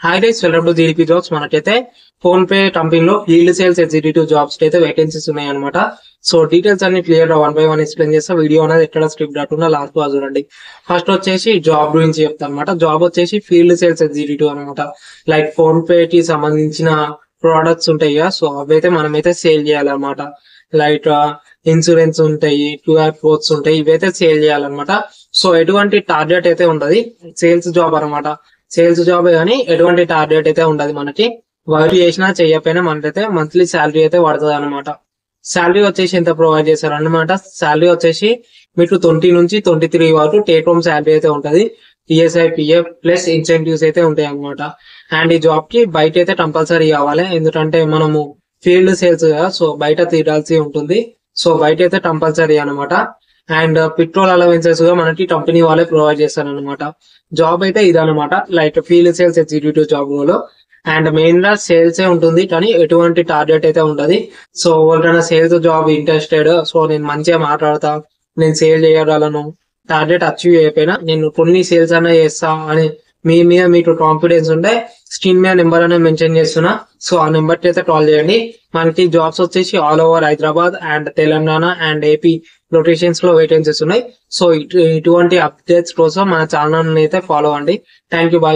Hi guys, welcome to GDP jobs. మనకైతే phone pay కంపెనీలో field sales executive jobs అయితే vacancies ఉన్నాయి అనమాట. సో డీటెయిల్స్ అన్ని క్లియర్ గా 1 by 1 ఎక్స్ప్లెయిన్ చేస్తా. వీడియో అనేది ఎక్కడ స్క్రిప్ట్ రాకుండా లాస్ట్ వరకు చూడండి. ఫస్ట్ వచ్చేసి జాబ్ గురించి చెప్తాను అనమాట. జాబ్ వచ్చేసి ఫీల్డ్ సేల్స్ ఎగ్జిక్యూటివ్ అనమాట. లైక్ ఫోన్ పే కి సంబంధించిన ప్రోడక్ట్స్ ఉంటాయి కదా, సో అవైతే మనమైతే సేల్ చేయాలన్నమాట. లైక్ ఇన్సూరెన్స్ ఉంటాయి, క్యూఆర్ కోడ్స్ ఉంటాయి, ఇవైతే సేల్ చేయాలన్నమాట. సో ఎటువంటి టార్గెట్ అయితే ఉండదు, సేల్స్ జాబ్ అనమాట. సేల్స్ జాబ్ కానీ ఎటువంటి టార్గెట్ అయితే ఉండదు మనకి. వర్క్ చేసినా చేయకపోయినా మనకైతే మంత్లీ శాలరీ అయితే పడుతుంది అనమాట. శాలరీ వచ్చేసి ఎంత ప్రొవైడ్ చేశారు అనమాట. శాలరీ వచ్చేసి మీకు 20 నుంచి 23 వరకు టేక్ హోమ్ శాలరీ అయితే ఉంటది. ఈఎస్ఐ, పిఎఫ్ ప్లస్ ఇన్సెంటివ్స్ అయితే ఉంటాయి అనమాట. అండ్ ఈ జాబ్ కి బయట అయితే కంపల్సరీ కావాలి, ఎందుకంటే మనము ఫీల్డ్ సేల్స్ కదా, సో బయట తీరాల్సి ఉంటుంది. సో బయట అయితే కంపల్సరీ అనమాట. అండ్ పెట్రోల్ అలవెన్సెస్ గా మనకి కంపెనీ వాళ్ళే ప్రొవైడ్ చేస్తారు అనమాట. జాబ్ అయితే ఇదనమాట, like field sales executive job లో. అండ్ మెయిన్ గా సేల్స్ ఉంటుంది, కానీ ఎటువంటి టార్గెట్ అయితే ఉండదు. సో ఎవరికైనా సేల్స్ జాబ్ ఇంట్రెస్టెడ్, సో నేను మంచిగా మాట్లాడతా, నేను సేల్ చేయగలను, టార్గెట్ అచీవ్ చేయకపోయినా నేను కొన్ని సేల్స్ అన్నా చేస్తా అని మీ మీద మీకు కాన్ఫిడెన్స్ ఉంటే స్క్రీన్ మీద నెంబర్ అనేది మెన్షన్ చేస్తున్నా. సో ఆ నెంబర్ కి అయితే కాల్ చేయండి. మనకి జాబ్స్ వచ్చేసి all over Hyderabad and Telangana and AP locations లో వేకెన్సీస్ ఉన్నాయి. సో ఇటువంటి అప్డేట్స్ కోసం మన ఛానల్ అయితే ఫాలో అవ్వండి. Thank you, bye.